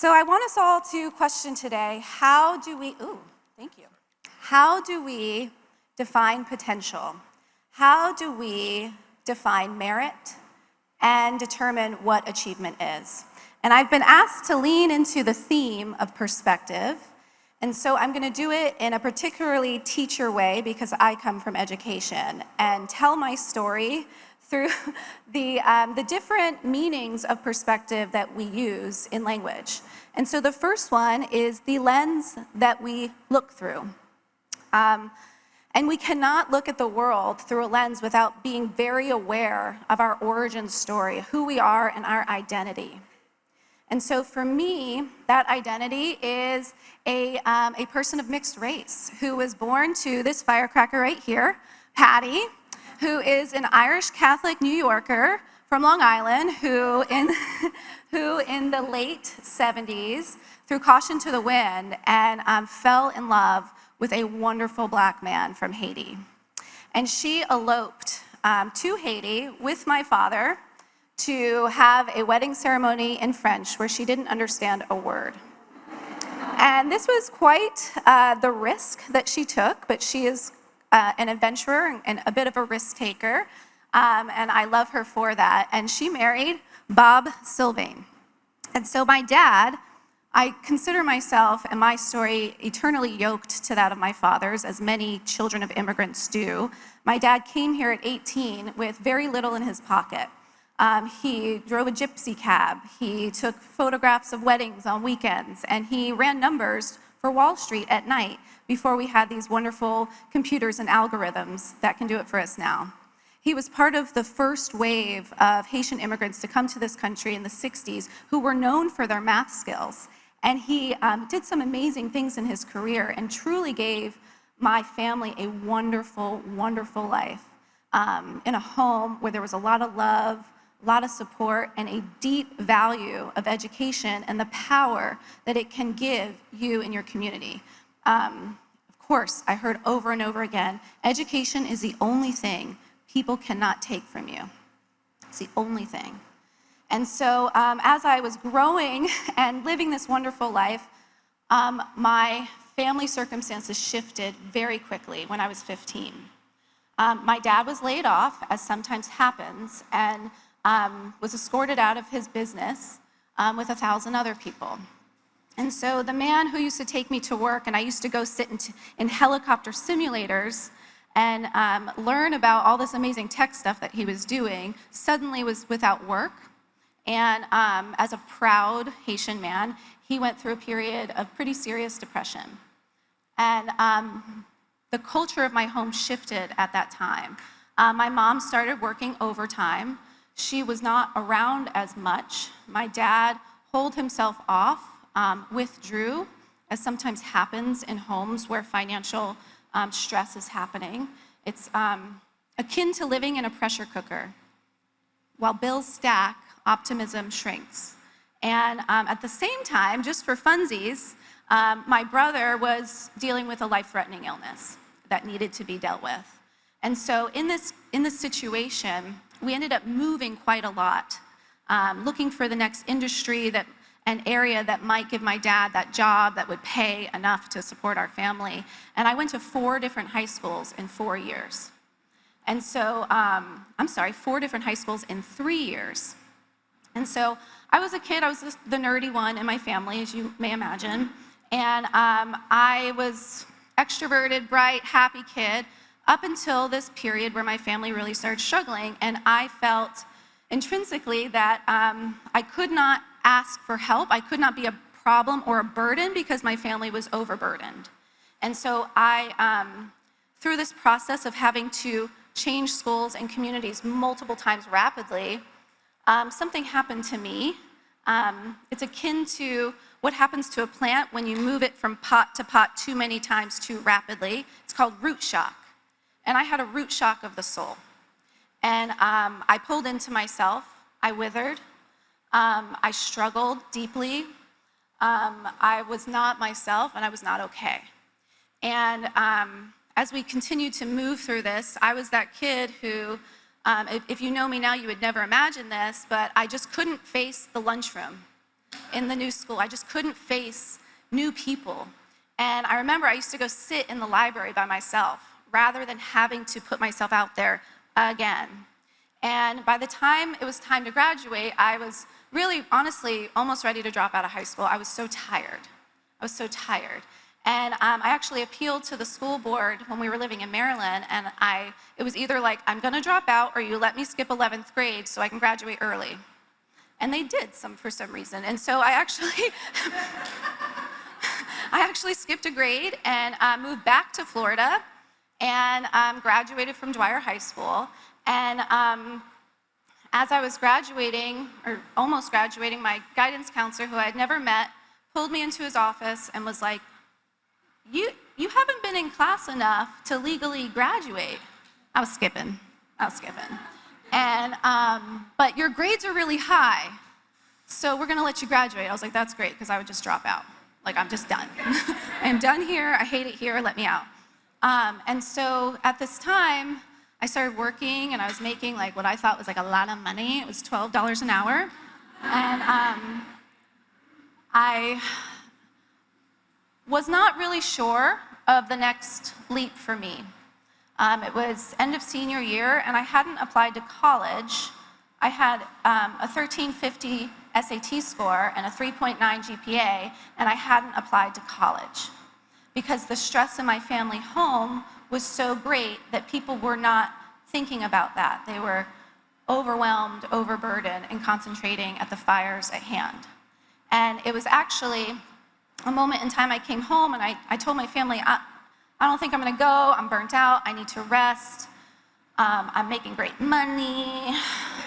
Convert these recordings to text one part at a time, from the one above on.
So I want us all to question today, how do we define potential? How do we define merit and determine what achievement is? And I've been asked to lean into the theme of perspective, and so I'm going to do it in a particularly teacher way because I come from education, and tell my story through the different meanings of perspective that we use in language. And so the first one is the lens that we look through. And we cannot look at the world through a lens without being very aware of our origin story, who we are and our identity. And so for me, that identity is a person of mixed race who was born to this firecracker right here, Patty, who is an Irish Catholic New Yorker from Long Island, who in the late 70s threw caution to the wind and fell in love with a wonderful black man from Haiti. And she eloped to Haiti with my father to have a wedding ceremony in French where she didn't understand a word. And this was quite the risk that she took, but she is an adventurer and a bit of a risk taker, and I love her for that. And she married Bob Sylvain. And so my dad, I consider myself and my story eternally yoked to that of my father's, as many children of immigrants do. My dad came here at 18 with very little in his pocket. He drove a gypsy cab, he took photographs of weddings on weekends, and he ran numbers for Wall Street at night before we had these wonderful computers and algorithms that can do it for us now. He was part of the first wave of Haitian immigrants to come to this country in the 60s who were known for their math skills. And he did some amazing things in his career and truly gave my family a wonderful, wonderful life in a home where there was a lot of love, a lot of support, and a deep value of education and the power that it can give you and your community. Of course, I heard over and over again, education is the only thing people cannot take from you. It's the only thing. And so as I was growing and living this wonderful life, my family circumstances shifted very quickly when I was 15. My dad was laid off, as sometimes happens, and was escorted out of his business with 1,000 other people. And so the man who used to take me to work, and I used to go sit in helicopter simulators and learn about all this amazing tech stuff that he was doing, suddenly was without work. And as a proud Haitian man, he went through a period of pretty serious depression. And the culture of my home shifted at that time. My mom started working overtime. She was not around as much. My dad holed himself off, withdrew, as sometimes happens in homes where financial stress is happening. It's akin to living in a pressure cooker. While bills stack, optimism shrinks. And at the same time, just for funsies, my brother was dealing with a life-threatening illness that needed to be dealt with. And so in this situation, we ended up moving quite a lot, looking for the next industry, an area that might give my dad that job that would pay enough to support our family. And I went to 4 different high schools in 4 years. And so, 4 different high schools in 3 years. And so I was a kid, I was the nerdy one in my family, as you may imagine. And I was extroverted, bright, happy kid, up until this period where my family really started struggling, and I felt intrinsically that I could not ask for help. I could not be a problem or a burden because my family was overburdened. And so I, through this process of having to change schools and communities multiple times rapidly, something happened to me. It's akin to what happens to a plant when you move it from pot to pot too many times too rapidly. It's called root shock. And I had a root shock of the soul. And I pulled into myself, I withered, I struggled deeply, I was not myself, and I was not okay. And as we continued to move through this, I was that kid who, if you know me now, you would never imagine this, but I just couldn't face the lunchroom. in the new school. I just couldn't face new people. And I remember I used to go sit in the library by myself rather than having to put myself out there again. And by the time it was time to graduate, I was really, honestly, almost ready to drop out of high school. I was so tired. I was so tired. And I actually appealed to the school board when we were living in Maryland, and it was either like, I'm gonna drop out or you let me skip 11th grade so I can graduate early. And they did for some reason. And so I actually, I actually skipped a grade and moved back to Florida and graduated from Dwyer High School. And as I was graduating, or almost graduating, my guidance counselor, who I had never met, pulled me into his office and was like, you haven't been in class enough to legally graduate. I was skipping. And, but your grades are really high, so we're gonna let you graduate. I was like, that's great, because I would just drop out. Like, I'm just done. I'm done here, I hate it here, let me out. And so at this time, I started working, and I was making like what I thought was like a lot of money. It was $12 an hour. And I was not really sure of the next leap for me. It was end of senior year, and I hadn't applied to college. I had a 1350 SAT score and a 3.9 GPA, and I hadn't applied to college because the stress in my family home was so great that people were not thinking about that. They were overwhelmed, overburdened, and concentrating at the fires at hand. And it was actually a moment in time I came home and I told my family, I don't think I'm gonna go, I'm burnt out, I need to rest, I'm making great money,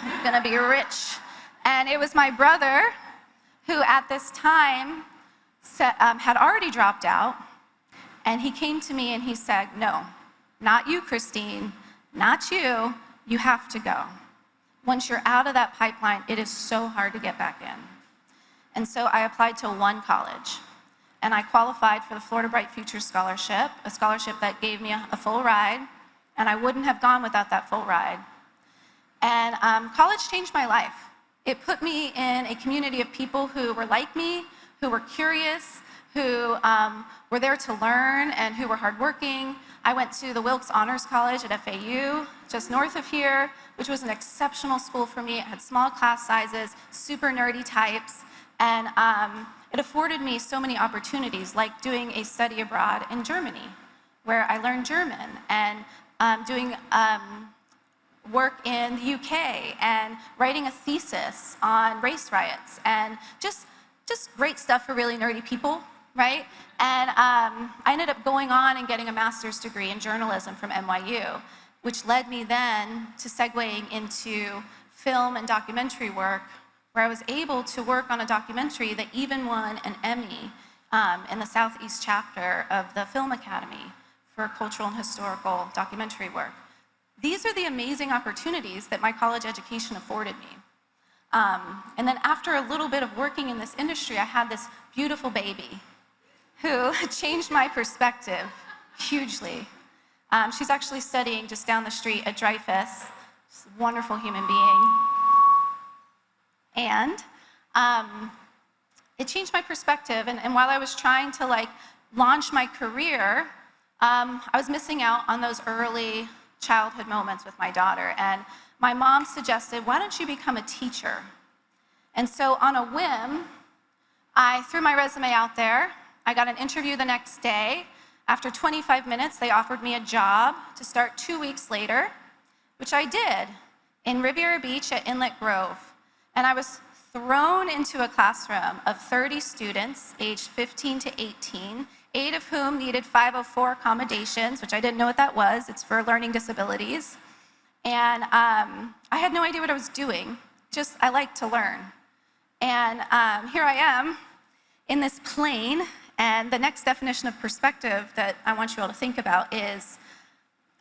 I'm gonna be rich. And it was my brother who at this time had already dropped out, and he came to me and he said, no, not you, Christine, not you, you have to go. Once you're out of that pipeline, it is so hard to get back in. And so I applied to one college, and I qualified for the Florida Bright Futures Scholarship, a scholarship that gave me a full ride, and I wouldn't have gone without that full ride. And college changed my life. It put me in a community of people who were like me, who were curious, who were there to learn, and who were hardworking. I went to the Wilkes Honors College at FAU, just north of here, which was an exceptional school for me. It had small class sizes, super nerdy types, and it afforded me so many opportunities, like doing a study abroad in Germany, where I learned German, and doing work in the UK, and writing a thesis on race riots, and just great stuff for really nerdy people, right? And I ended up going on and getting a master's degree in journalism from NYU, which led me then to segueing into film and documentary work, where I was able to work on a documentary that even won an Emmy in the Southeast chapter of the Film Academy for cultural and historical documentary work. These are the amazing opportunities that my college education afforded me. And then after a little bit of working in this industry, I had this beautiful baby who changed my perspective hugely. She's actually studying just down the street at Dreyfus. She's a wonderful human being. And it changed my perspective, and while I was trying to launch my career, I was missing out on those early childhood moments with my daughter, and my mom suggested, why don't you become a teacher? And so on a whim, I threw my resume out there. I got an interview the next day. After 25 minutes, they offered me a job to start 2 weeks later, which I did, in Riviera Beach at Inlet Grove. And I was thrown into a classroom of 30 students aged 15 to 18, 8 of whom needed 504 accommodations, which I didn't know what that was. It's for learning disabilities. And I had no idea what I was doing, just I like to learn. And here I am in this plane, and the next definition of perspective that I want you all to think about is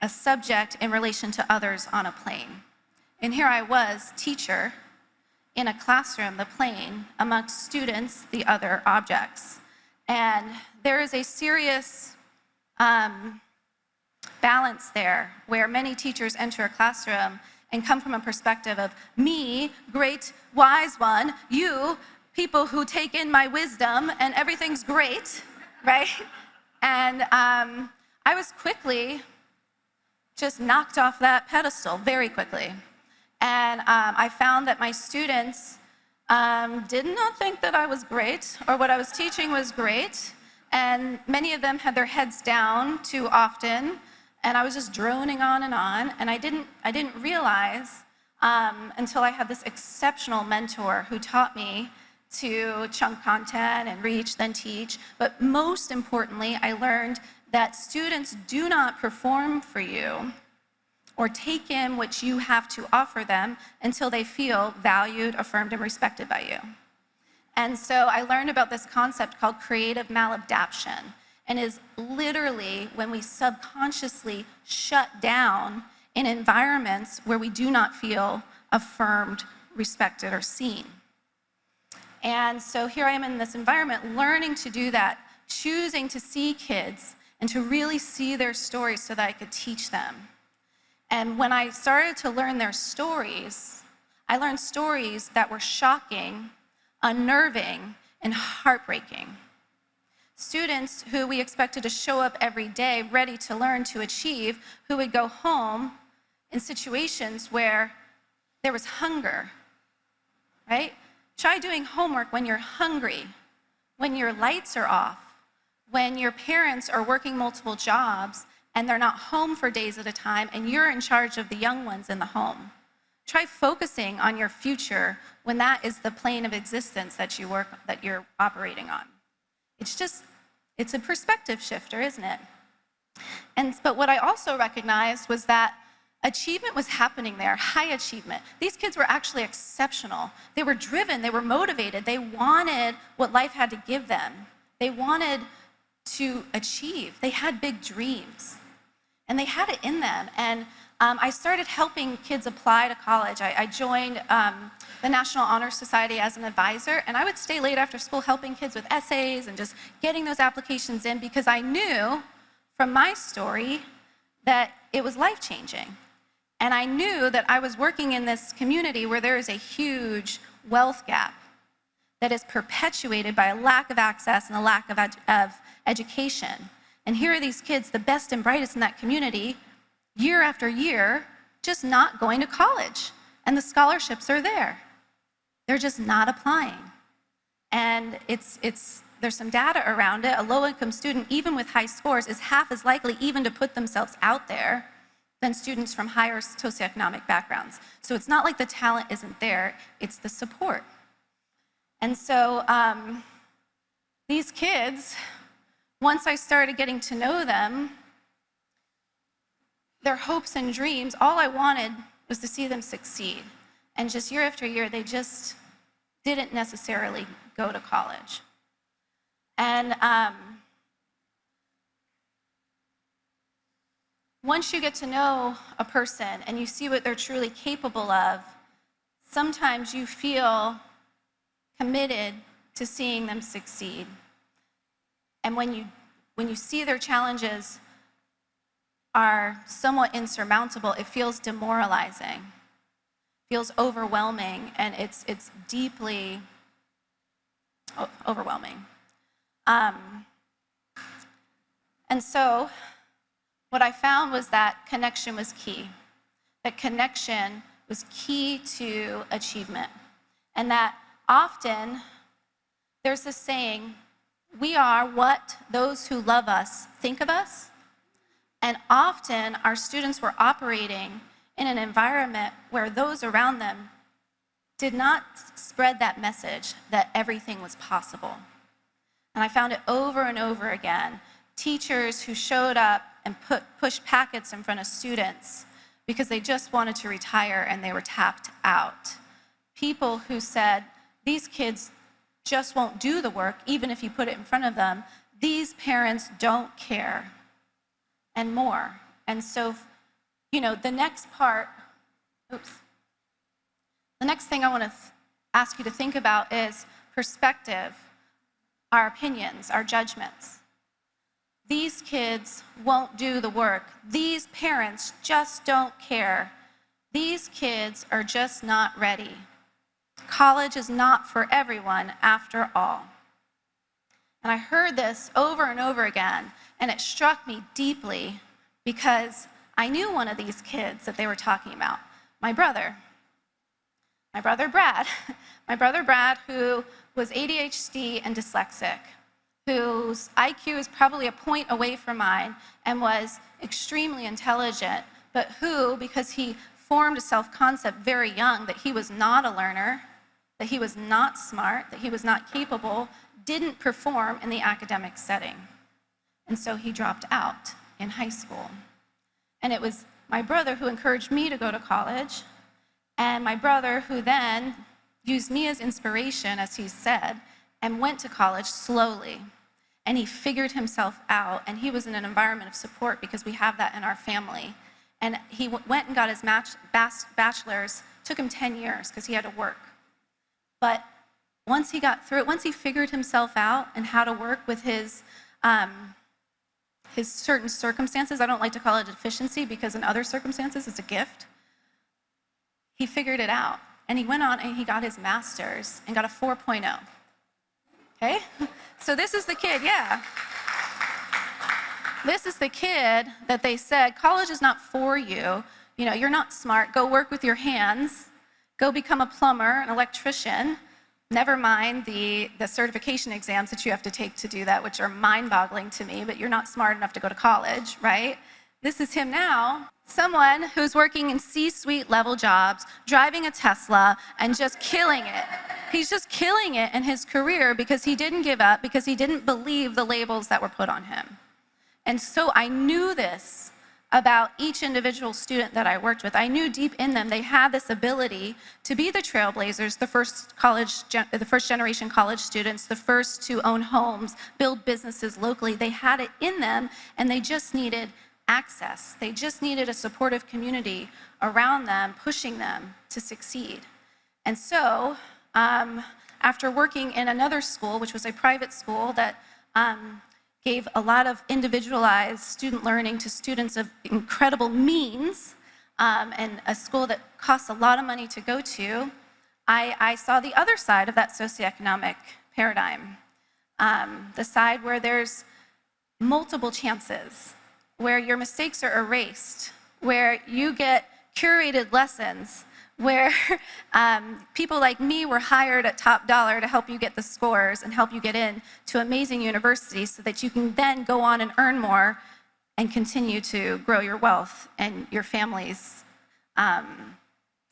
a subject in relation to others on a plane. And here I was, teacher, in a classroom, the plane, amongst students, the other objects. And there is a serious balance there, where many teachers enter a classroom and come from a perspective of me, great wise one, you, people who take in my wisdom and everything's great, right? And I was quickly just knocked off that pedestal very quickly. And I found that my students did not think that I was great or what I was teaching was great. And many of them had their heads down too often. And I was just droning on. And I didn't realize until I had this exceptional mentor who taught me to chunk content and reach, then teach. But most importantly, I learned that students do not perform for you or take in what you have to offer them until they feel valued, affirmed, and respected by you. And so I learned about this concept called creative maladaptation, and is literally when we subconsciously shut down in environments where we do not feel affirmed, respected, or seen. And so here I am in this environment learning to do that, choosing to see kids and to really see their stories so that I could teach them. And when I started to learn their stories, I learned stories that were shocking, unnerving, and heartbreaking. Students who we expected to show up every day ready to learn, to achieve, who would go home in situations where there was hunger, right? Try doing homework when you're hungry, when your lights are off, when your parents are working multiple jobs and they're not home for days at a time and you're in charge of the young ones in the home. Try focusing on your future when that is the plane of existence that you're operating on. It's a perspective shifter, isn't it? But what I also recognized was that achievement was happening there, high achievement. These kids were actually exceptional. They were driven, they were motivated, they wanted what life had to give them. They wanted to achieve, they had big dreams, and they had it in them. And I started helping kids apply to college. I joined the National Honor Society as an advisor, and I would stay late after school helping kids with essays and just getting those applications in because I knew from my story that it was life-changing. And I knew that I was working in this community where there is a huge wealth gap that is perpetuated by a lack of access and a lack of education. And here are these kids, the best and brightest in that community, year after year, just not going to college. And the scholarships are there. They're just not applying. And there's some data around it. A low-income student, even with high scores, is half as likely even to put themselves out there than students from higher socioeconomic backgrounds. So it's not like the talent isn't there, it's the support. And so these kids, once I started getting to know them, their hopes and dreams, all I wanted was to see them succeed. And just year after year, they just didn't necessarily go to college. And once you get to know a person and you see what they're truly capable of, sometimes you feel committed to seeing them succeed. And when you see their challenges are somewhat insurmountable, it feels demoralizing, feels overwhelming, and it's deeply overwhelming. And so what I found was that connection was key. That connection was key to achievement. And that often there's this saying, we are what those who love us think of us. And often our students were operating in an environment where those around them did not spread that message that everything was possible. And I found it over and over again. Teachers who showed up and pushed packets in front of students because they just wanted to retire and they were tapped out. People who said, these kids just won't do the work even if you put it in front of them. These parents don't care, and more. And so, the next thing I want to ask you to think about is perspective, our opinions, our judgments. These kids won't do the work. These parents just don't care. These kids are just not ready. college is not for everyone after all. And I heard this over and over again, and it struck me deeply because I knew one of these kids that they were talking about, my brother Brad. My brother Brad, who was ADHD and dyslexic, whose IQ is probably a point away from mine and was extremely intelligent, but who, because he formed a self-concept very young that he was not a learner, that he was not smart, that he was not capable, didn't perform in the academic setting. And so he dropped out in high school. And it was my brother who encouraged me to go to college, and my brother who then used me as inspiration, as he said, and went to college slowly. And he figured himself out, and he was in an environment of support because we have that in our family. And he went and got his bachelor's. Took him 10 years because he had to work. But once he got through it, once he figured himself out and how to work with his certain circumstances, I don't like to call it deficiency because in other circumstances it's a gift, he figured it out. And he went on and he got his master's and got a 4.0. Okay? So this is the kid, yeah. This is the kid that they said, college is not for you. You know, you're not smart. Go work with your hands. Go become a plumber, an electrician. Never mind the certification exams that you have to take to do that, which are mind-boggling to me, but you're not smart enough to go to college, right? This is him now, someone who's working in C-suite level jobs, driving a Tesla, and just killing it. He's just killing it in his career because he didn't give up, because he didn't believe the labels that were put on him. And so I knew this about each individual student that I worked with. I knew deep in them they had this ability to be the trailblazers, the first generation college students, the first to own homes, build businesses locally. They had it in them, and they just needed access. They just needed a supportive community around them, pushing them to succeed. And so, after working in another school, which was a private school that gave a lot of individualized student learning to students of incredible means, and a school that costs a lot of money to go to, I saw the other side of that socioeconomic paradigm. The side where there's multiple chances, where your mistakes are erased, where you get curated lessons, where people like me were hired at top dollar to help you get the scores and help you get in to amazing universities so that you can then go on and earn more and continue to grow your wealth and your family's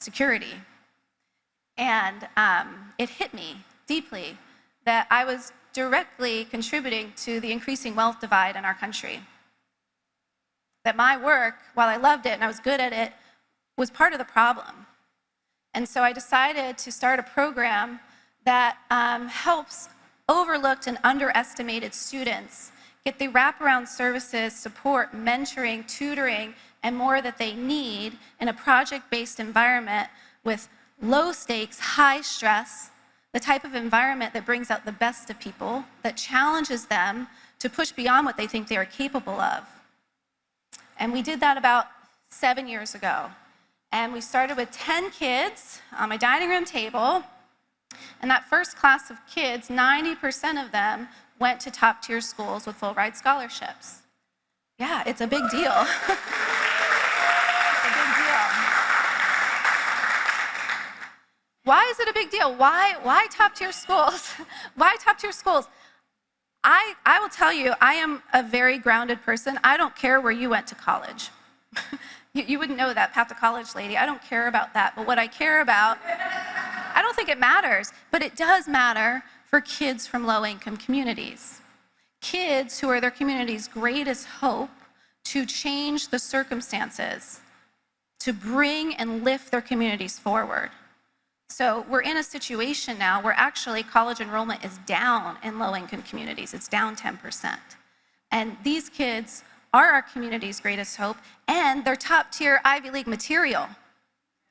security. And it hit me deeply that I was directly contributing to the increasing wealth divide in our country. That my work, while I loved it and I was good at it, was part of the problem. And so I decided to start a program that helps overlooked and underestimated students get the wraparound services, support, mentoring, tutoring, and more that they need in a project-based environment with low stakes, high stress, the type of environment that brings out the best of people, that challenges them to push beyond what they think they are capable of. And we did that about 7 years ago. And we started with 10 kids on my dining room table. And that first class of kids, 90% of them went to top tier schools with full ride scholarships. Yeah, it's a big deal. It's a big deal. Why is it a big deal? Why top tier schools? Why top tier schools? I will tell you, I am a very grounded person. I don't care where you went to college. You wouldn't know that, Path to College lady. I don't care about that. But what I care about, I don't think it matters, but it does matter for kids from low-income communities. Kids who are their community's greatest hope to change the circumstances, to bring and lift their communities forward. So we're in a situation now where actually college enrollment is down in low-income communities. It's down 10%. And these kids are our community's greatest hope, and they're top-tier Ivy League material.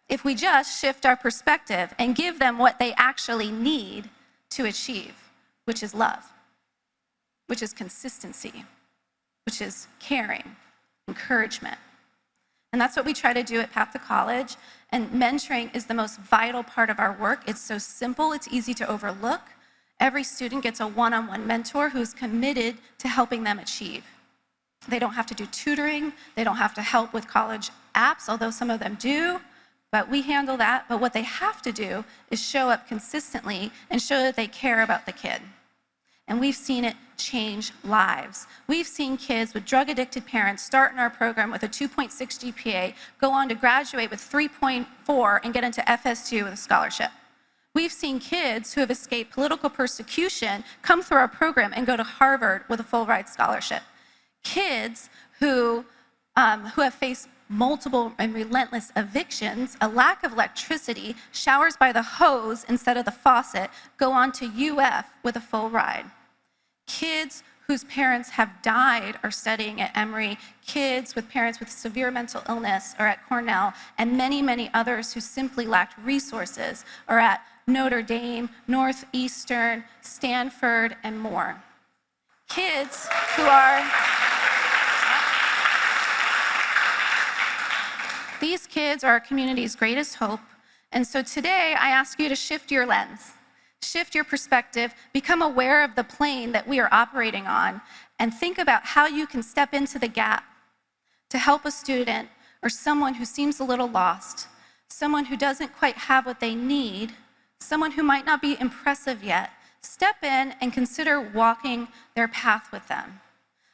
If we just shift our perspective and give them what they actually need to achieve, which is love, which is consistency, which is caring, encouragement. And that's what we try to do at Path to College. And mentoring is the most vital part of our work. It's so simple, it's easy to overlook. Every student gets a one-on-one mentor who's committed to helping them achieve. They don't have to do tutoring, they don't have to help with college apps, although some of them do, but we handle that. But what they have to do is show up consistently and show that they care about the kid. And we've seen it change lives. We've seen kids with drug-addicted parents start in our program with a 2.6 GPA, go on to graduate with 3.4 and get into FSU with a scholarship. We've seen kids who have escaped political persecution come through our program and go to Harvard with a full-ride scholarship. Kids who have faced multiple and relentless evictions, a lack of electricity, showers by the hose instead of the faucet, go on to UF with a full ride. Kids whose parents have died are studying at Emory, kids with parents with severe mental illness are at Cornell, and many, many others who simply lacked resources are at Notre Dame, Northeastern, Stanford, and more. Kids who are... These kids are our community's greatest hope, and so today I ask you to shift your lens, shift your perspective, become aware of the plane that we are operating on, and think about how you can step into the gap to help a student or someone who seems a little lost, someone who doesn't quite have what they need, someone who might not be impressive yet. Step in and consider walking their path with them.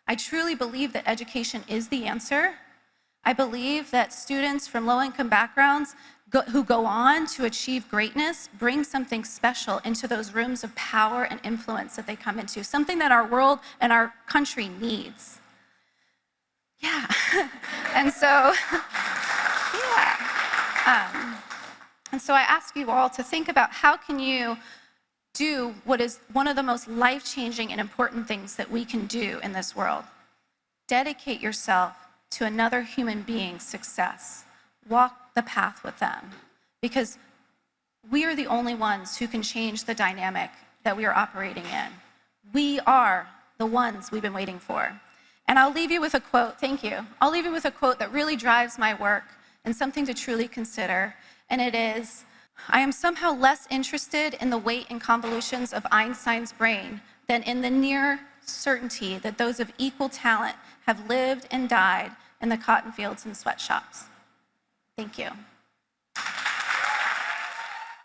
I truly believe that education is the answer. I believe that students from low-income backgrounds who go on to achieve greatness bring something special into those rooms of power and influence that they come into, something that our world and our country needs. Yeah. And so, yeah. And so I ask you all to think about how can you do what is one of the most life-changing and important things that we can do in this world. Dedicate yourself to another human being's success. Walk the path with them, because we are the only ones who can change the dynamic that we are operating in. We are the ones we've been waiting for. And I'll leave you with a quote, thank you. I'll leave you with a quote that really drives my work and something to truly consider, and it is, I am somehow less interested in the weight and convolutions of Einstein's brain than in the near certainty that those of equal talent have lived and died in the cotton fields and sweatshops. Thank you.